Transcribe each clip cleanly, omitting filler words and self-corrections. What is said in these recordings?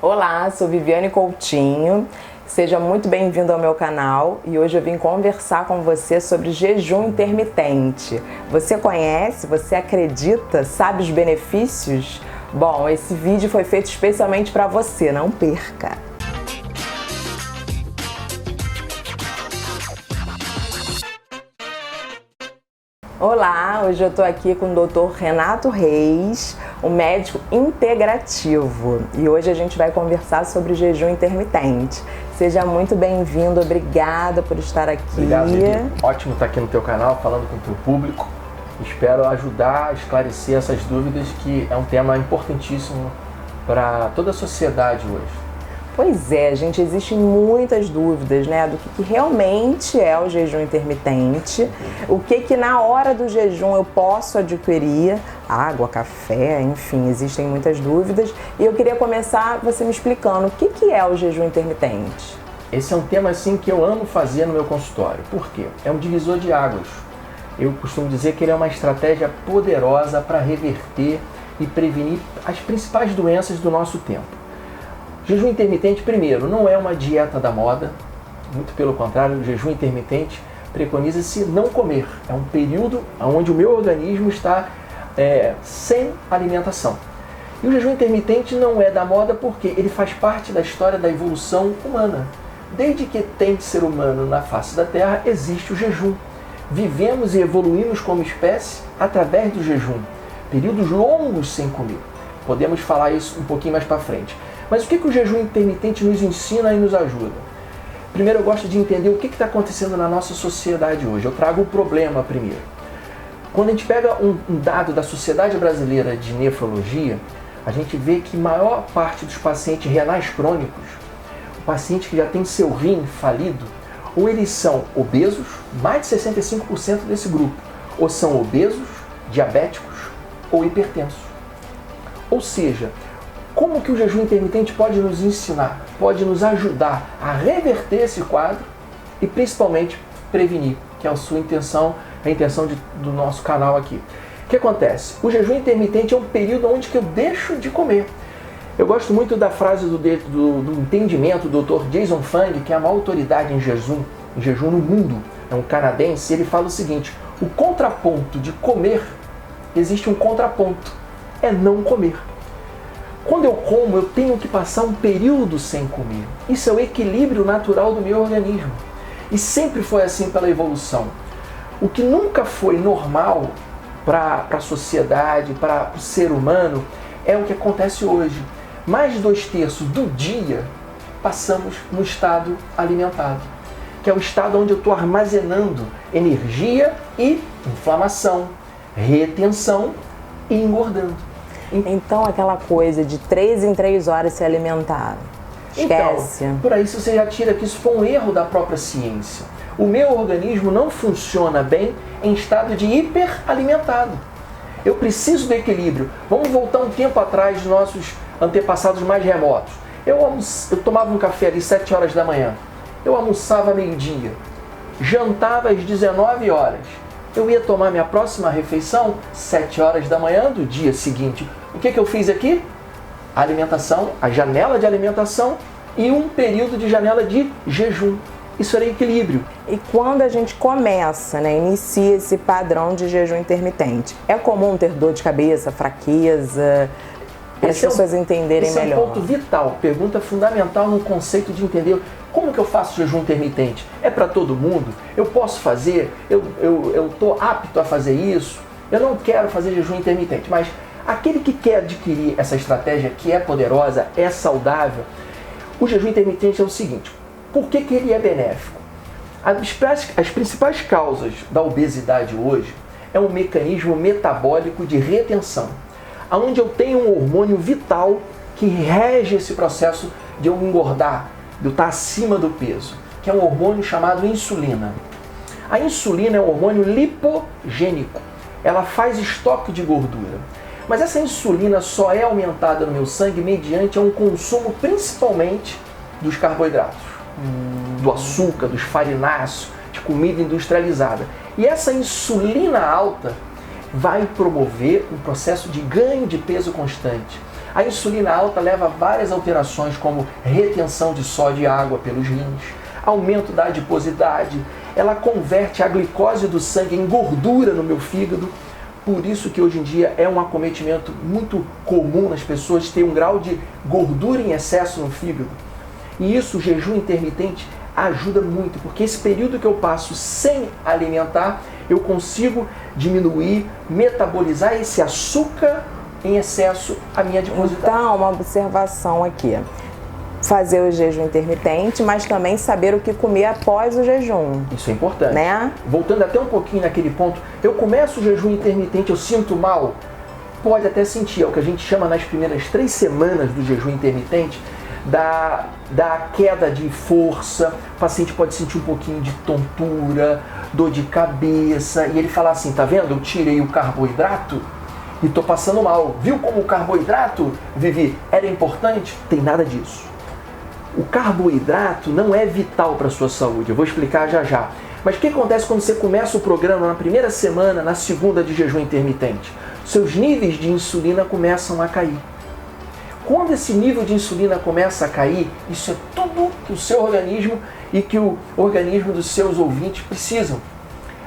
Olá, sou Viviane Coutinho, seja muito bem-vindo ao meu canal e hoje eu vim conversar com você sobre jejum intermitente. Você conhece? Você acredita? Sabe os benefícios? Bom, esse vídeo foi feito especialmente para você, não perca! Olá, hoje eu tô aqui com o Dr. Renato Reis, um médico integrativo, e hoje a gente vai conversar sobre jejum intermitente. Seja muito bem-vindo, obrigada por estar aqui. Obrigado, Vivi. Ótimo estar aqui no teu canal, falando com o teu público. Espero ajudar a esclarecer essas dúvidas, que é um tema importantíssimo para toda a sociedade hoje. Pois é, gente, existem muitas dúvidas, né, do que realmente é o jejum intermitente, o que na hora do jejum eu posso adquirir, água, café, enfim, existem muitas dúvidas. E eu queria começar você me explicando o que é o jejum intermitente. Esse é um tema assim que eu amo fazer no meu consultório. Por quê? É um divisor de águas. Eu costumo dizer que ele é uma estratégia poderosa para reverter e prevenir as principais doenças do nosso tempo. Jejum intermitente, primeiro, não é uma dieta da moda, muito pelo contrário, o jejum intermitente preconiza-se não comer. É um período onde o meu organismo está sem alimentação. E o jejum intermitente não é da moda porque ele faz parte da história da evolução humana. Desde que tem ser humano na face da Terra, existe o jejum. Vivemos e evoluímos como espécie através do jejum. Períodos longos sem comer. Podemos falar isso um pouquinho mais para frente. Mas o que o jejum intermitente nos ensina e nos ajuda? Primeiro, eu gosto de entender o que está acontecendo na nossa sociedade hoje. Eu trago o problema primeiro. Quando a gente pega um dado da Sociedade Brasileira de Nefrologia, a gente vê que a maior parte dos pacientes renais crônicos, o paciente que já tem seu rim falido, ou eles são obesos, mais de 65% desse grupo, ou são obesos, diabéticos ou hipertensos. Ou seja, como que o jejum intermitente pode nos ensinar, pode nos ajudar a reverter esse quadro e principalmente prevenir, que é a sua intenção, a intenção do nosso canal aqui. O que acontece? O jejum intermitente é um período onde que eu deixo de comer. Eu gosto muito da frase do entendimento do Dr. Jason Fung, que é uma autoridade em jejum no mundo, é um canadense. Ele fala o seguinte: o contraponto de comer, existe um contraponto, é não comer. Quando eu como, eu tenho que passar um período sem comer. Isso é o equilíbrio natural do meu organismo. E sempre foi assim pela evolução. O que nunca foi normal para a sociedade, para o ser humano, é o que acontece hoje. Mais de 2/3 do dia passamos no estado alimentado, que é o estado onde eu estou armazenando energia e inflamação, retenção e engordando. Então aquela coisa de 3 em 3 horas se alimentar, esquece. Então, por aí você já tira que isso foi um erro da própria ciência. O meu organismo não funciona bem em estado de hiperalimentado. Eu preciso do equilíbrio. Vamos voltar um tempo atrás dos nossos antepassados mais remotos. Eu tomava um café ali 7 horas da manhã. Eu almoçava meio-dia. Jantava às 19 horas. Eu ia tomar minha próxima refeição 7 horas da manhã do dia seguinte. O que eu fiz aqui? A alimentação, a janela de alimentação e um período de janela de jejum. Isso era equilíbrio. E quando a gente começa, inicia esse padrão de jejum intermitente, é comum ter dor de cabeça, fraqueza, para as pessoas entenderem melhor? Esse é um ponto vital, pergunta fundamental no conceito de entender como que eu faço jejum intermitente. É para todo mundo? Eu posso fazer? Eu estou apto a fazer isso? Eu não quero fazer jejum intermitente, mas aquele que quer adquirir essa estratégia que é poderosa, é saudável, o jejum intermitente é o seguinte: por que ele é benéfico? As principais causas da obesidade hoje é um mecanismo metabólico de retenção, onde eu tenho um hormônio vital que rege esse processo de eu engordar, de eu estar acima do peso, que é um hormônio chamado insulina. A insulina é um hormônio lipogênico, ela faz estoque de gordura. Mas essa insulina só é aumentada no meu sangue mediante um consumo principalmente dos carboidratos, do açúcar, dos farináceos, de comida industrializada. E essa insulina alta vai promover um processo de ganho de peso constante, A insulina alta leva a várias alterações, como retenção de sódio e água pelos rins, aumento da adiposidade, ela converte a glicose do sangue em gordura no meu fígado. Por isso que hoje em dia é um acometimento muito comum nas pessoas ter um grau de gordura em excesso no fígado. E isso, o jejum intermitente ajuda muito, porque esse período que eu passo sem alimentar, eu consigo diminuir, metabolizar esse açúcar em excesso, a minha adiposidade. Então, uma observação aqui. Fazer o jejum intermitente, mas também saber o que comer após o jejum. Isso é importante. Né? Voltando até um pouquinho naquele ponto, eu começo o jejum intermitente, eu sinto mal? Pode até sentir, é o que a gente chama nas primeiras 3 semanas do jejum intermitente, da queda de força, o paciente pode sentir um pouquinho de tontura, dor de cabeça, e ele fala assim, tá vendo, eu tirei o carboidrato e tô passando mal. Viu como o carboidrato, Vivi, era importante? Tem nada disso. O carboidrato não é vital para a sua saúde, eu vou explicar já já. Mas o que acontece quando você começa o programa na primeira semana, na segunda de jejum intermitente? Seus níveis de insulina começam a cair. Quando esse nível de insulina começa a cair, isso é tudo que o seu organismo e que o organismo dos seus ouvintes precisam.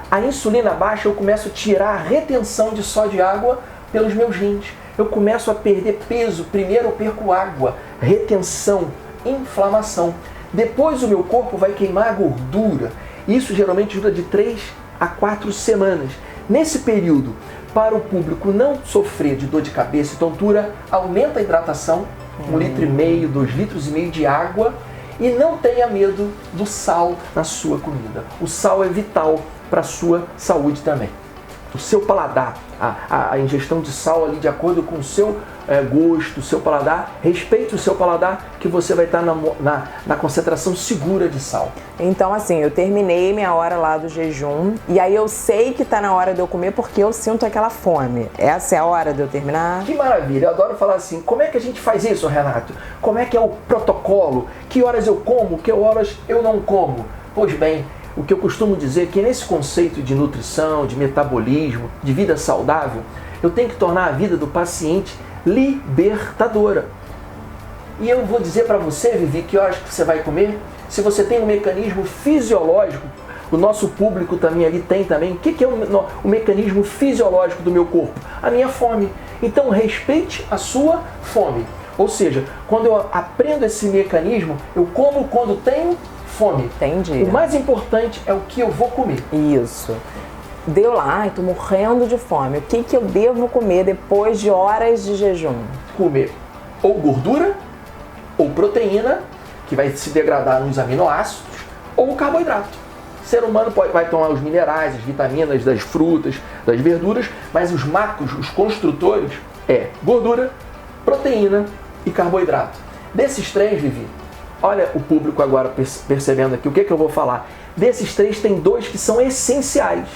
A insulina baixa, eu começo a tirar a retenção de sódio e água pelos meus rins. Eu começo a perder peso. Primeiro eu perco água, retenção, inflamação. Depois o meu corpo vai queimar a gordura. Isso geralmente dura de 3 a 4 semanas. Nesse período, para o público não sofrer de dor de cabeça e tontura, aumenta a hidratação, 1,5 litro, 2,5 litros de água, e não tenha medo do sal na sua comida. O sal é vital para a sua saúde também. O seu paladar, a ingestão de sal ali de acordo com o seu gosto, o seu paladar, respeite o seu paladar que você vai estar na concentração segura de sal. Então assim, eu terminei minha hora lá do jejum e aí eu sei que está na hora de eu comer porque eu sinto aquela fome. Essa é a hora de eu terminar? Que maravilha, eu adoro falar assim, como é que a gente faz isso, Renato? Como é que é o protocolo? Que horas eu como, que horas eu não como? Pois bem, o que eu costumo dizer é que nesse conceito de nutrição, de metabolismo, de vida saudável, eu tenho que tornar a vida do paciente libertadora. E eu vou dizer para você, Vivi, que horas que você vai comer? Se você tem um mecanismo fisiológico, o nosso público também ali tem também. O que é o mecanismo fisiológico do meu corpo? A minha fome. Então respeite a sua fome. Ou seja, quando eu aprendo esse mecanismo, eu como quando tenho fome. Entendi. O mais importante é o que eu vou comer. Isso. Deu lá, estou morrendo de fome. O que eu devo comer depois de horas de jejum? Comer ou gordura, ou proteína, que vai se degradar nos aminoácidos, ou carboidrato. O ser humano vai tomar os minerais, as vitaminas das frutas, das verduras, mas os macros, os construtores, é gordura, proteína e carboidrato. Desses 3, Vivi, olha o público agora percebendo aqui, o que eu vou falar? Desses 3 tem 2 que são essenciais.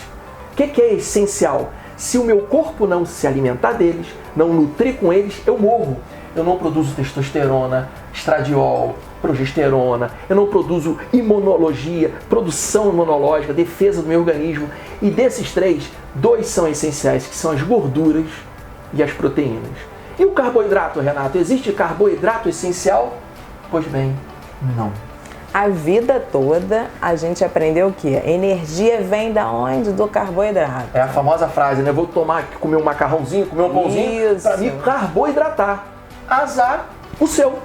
O que é essencial? Se o meu corpo não se alimentar deles, não nutrir com eles, eu morro. Eu não produzo testosterona, estradiol, progesterona, eu não produzo imunologia, produção imunológica, defesa do meu organismo. E desses 3, 2 são essenciais, que são as gorduras e as proteínas. E o carboidrato, Renato? Existe carboidrato essencial? Pois bem, não. A vida toda a gente aprendeu o quê? Energia vem da onde? Do carboidrato. É a famosa frase, né? Vou comer um macarrãozinho, comer um pãozinho, para me carboidratar. Azar o seu.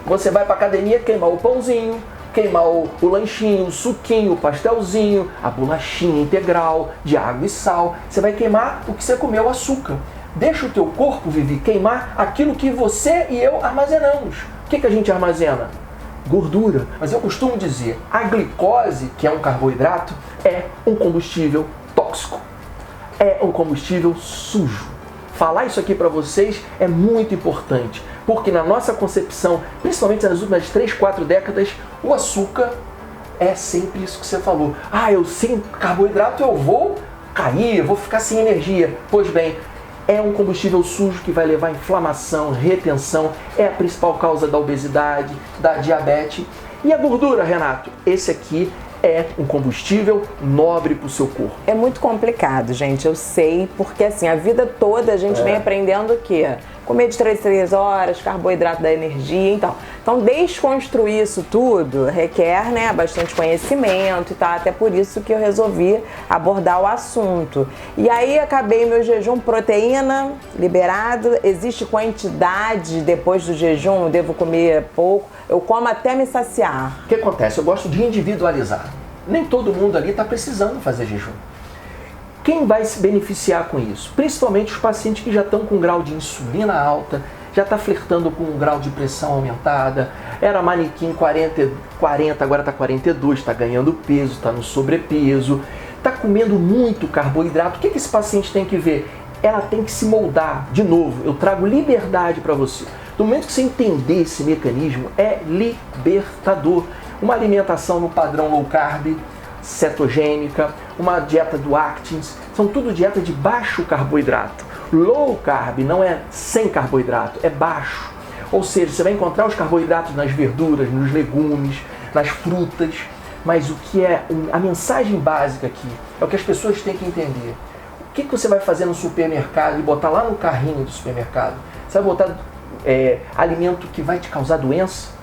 Você vai para academia queimar o pãozinho, queimar o lanchinho, o suquinho, o pastelzinho, a bolachinha integral de água e sal. Você vai queimar o que você comeu, o açúcar. Deixa o teu corpo, Vivi, queimar aquilo que você e eu armazenamos. O que a gente armazena? Gordura. Mas eu costumo dizer, a glicose, que é um carboidrato, é um combustível tóxico. É um combustível sujo. Falar isso aqui para vocês é muito importante, porque na nossa concepção, principalmente nas últimas 3, 4 décadas, o açúcar é sempre isso que você falou. Eu sem carboidrato eu vou cair, eu vou ficar sem energia. Pois bem, é um combustível sujo que vai levar a inflamação, retenção, é a principal causa da obesidade, da diabetes. E a gordura, Renato? Esse aqui é um combustível nobre para o seu corpo. É muito complicado, gente, eu sei, porque assim, a vida toda a gente vem aprendendo o quê? comer de 3 em 3 horas, carboidrato da energia, então desconstruir isso tudo requer, né, bastante conhecimento e tal, até por isso que eu resolvi abordar o assunto. E aí acabei meu jejum, proteína liberado, existe quantidade depois do jejum, eu devo comer pouco, eu como até me saciar. O que acontece? Eu gosto de individualizar. Nem todo mundo ali está precisando fazer jejum. Quem vai se beneficiar com isso? Principalmente os pacientes que já estão com um grau de insulina alta, já está flertando com um grau de pressão aumentada, era manequim 40, agora está 42, está ganhando peso, está no sobrepeso, está comendo muito carboidrato. O que esse paciente tem que ver? Ela tem que se moldar. De novo, eu trago liberdade para você. No momento que você entender esse mecanismo, é libertador. Uma alimentação no padrão low carb, cetogênica, uma dieta do Atkins, são tudo dieta de baixo carboidrato. Low carb não é sem carboidrato, é baixo. Ou seja, você vai encontrar os carboidratos nas verduras, nos legumes, nas frutas, mas o que é a mensagem básica aqui é o que as pessoas têm que entender. O que você vai fazer no supermercado e botar lá no carrinho do supermercado? Você vai botar alimento que vai te causar doença?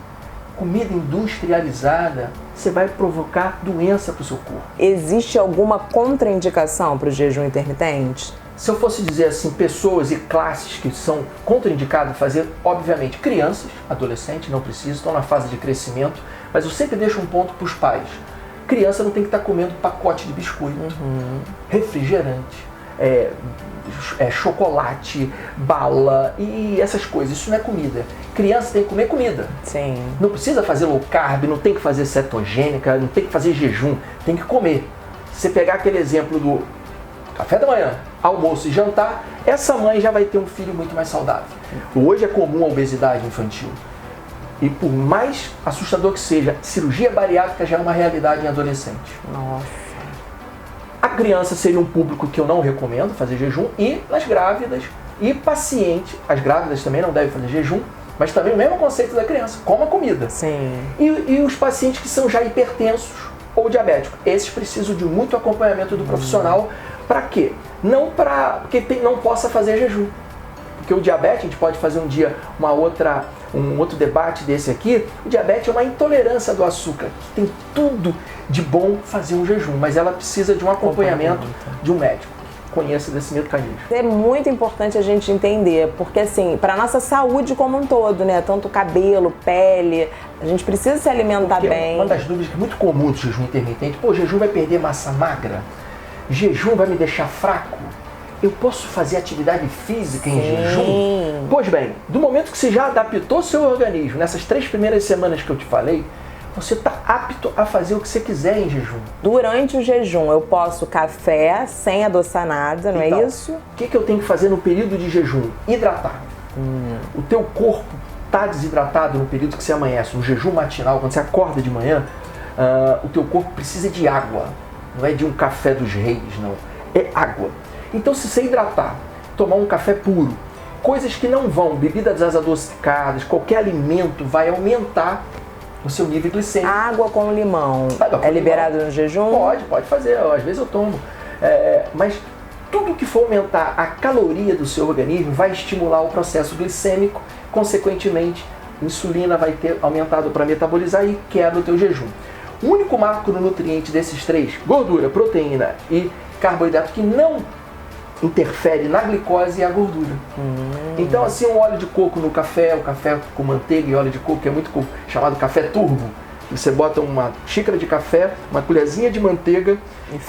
Comida industrializada, você vai provocar doença para o seu corpo. Existe alguma contraindicação para o jejum intermitente? Se eu fosse dizer assim, pessoas e classes que são contraindicadas a fazer, obviamente, crianças, adolescentes, não precisam, estão na fase de crescimento, mas eu sempre deixo um ponto para os pais. Criança não tem que estar comendo pacote de biscoito, refrigerante, chocolate, bala e essas coisas. Isso não é comida. Criança tem que comer comida. Sim. Não precisa fazer low carb, não tem que fazer cetogênica, não tem que fazer jejum, tem que comer. Se você pegar aquele exemplo do café da manhã, almoço e jantar, essa mãe já vai ter um filho muito mais saudável. Hoje é comum a obesidade infantil. E por mais assustador que seja, cirurgia bariátrica já é uma realidade em adolescente. Nossa. A criança seria um público que eu não recomendo fazer jejum, e as grávidas e paciente. As grávidas também não devem fazer jejum, mas também o mesmo conceito da criança, coma comida. Sim. E os pacientes que são já hipertensos ou diabéticos, esses precisam de muito acompanhamento do profissional. Para quê? Não porque não possa fazer jejum. Porque o diabetes, a gente pode fazer um dia um outro debate desse aqui. O diabetes é uma intolerância do açúcar, que tem tudo de bom fazer um jejum, mas ela precisa de um acompanhamento de um médico que conheça desse mecanismo. É muito importante a gente entender, porque assim, para nossa saúde como um todo, né? Tanto cabelo, pele, a gente precisa se alimentar bem. Uma das dúvidas que é muito comum do jejum intermitente: pô, jejum vai perder massa magra? Jejum vai me deixar fraco? Eu posso fazer atividade física em jejum? Pois bem, do momento que você já adaptou seu organismo, nessas 3 primeiras semanas que eu te falei, você está apto a fazer o que você quiser em jejum. Durante o jejum, eu posso café sem adoçar nada, não é isso? O que eu tenho que fazer no período de jejum? Hidratar. O teu corpo está desidratado no período que você amanhece, no jejum matinal, quando você acorda de manhã, o teu corpo precisa de água. Não é de um café dos reis, não. É água. Então, se você hidratar, tomar um café puro, coisas que não vão, bebidas adocicadas, qualquer alimento vai aumentar o seu nível glicêmico. Água com limão é liberado no jejum? Pode fazer, às vezes eu tomo. Mas tudo que for aumentar a caloria do seu organismo vai estimular o processo glicêmico, consequentemente, a insulina vai ter aumentado para metabolizar e quebra o teu jejum. O único macronutriente desses 3, gordura, proteína e carboidrato, que não interfere na glicose, é a gordura. Então, assim, um óleo de coco no café, o café com manteiga e óleo de coco, que é muito chamado café turbo. Você bota uma xícara de café, uma colherzinha de manteiga,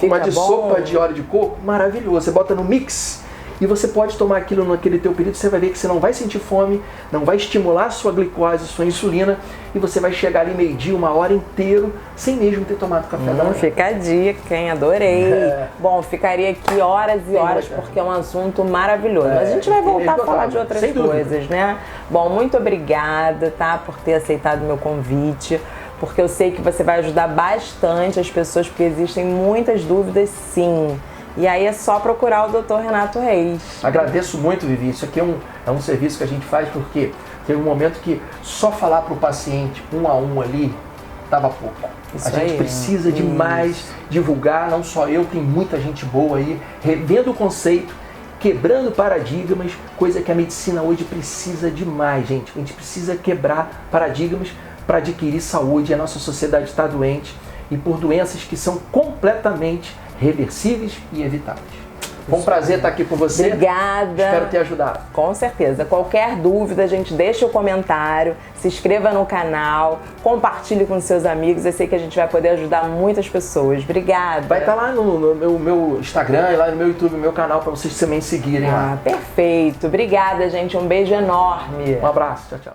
uma de sopa de óleo de coco, maravilhoso. Você bota no mix e você pode tomar aquilo naquele teu período, você vai ver que você não vai sentir fome, não vai estimular a sua glicose, sua insulina, e você vai chegar ali meio-dia, 1 hora inteiro, sem mesmo ter tomado café da manhã. Fica a dica, hein? Adorei. Bom, ficaria aqui horas e horas, porque é um assunto maravilhoso. Mas a gente vai voltar a falar de outras coisas, né? Bom, muito obrigada, tá, por ter aceitado o meu convite, porque eu sei que você vai ajudar bastante as pessoas, porque existem muitas dúvidas, sim. E aí é só procurar o Dr. Renato Reis. Agradeço muito, Vivi. Isso aqui é um serviço que a gente faz porque teve um momento que só falar para o paciente 1 a 1 ali estava pouco. A gente precisa demais divulgar, não só eu, tem muita gente boa aí, revendo o conceito quebrando paradigmas, coisa que a medicina hoje precisa demais, gente. A gente precisa quebrar paradigmas para adquirir saúde. A nossa sociedade está doente e por doenças que são completamente reversíveis e evitáveis. Foi um prazer estar aqui com você. Obrigada. Espero ter ajudado. Com certeza. Qualquer dúvida, gente, deixa o comentário, se inscreva no canal, compartilhe com seus amigos. Eu sei que a gente vai poder ajudar muitas pessoas. Obrigada. Vai estar lá no meu Instagram e lá no meu YouTube, no meu canal, para vocês também seguirem lá. Perfeito. Obrigada, gente. Um beijo enorme. Um abraço. Tchau, tchau.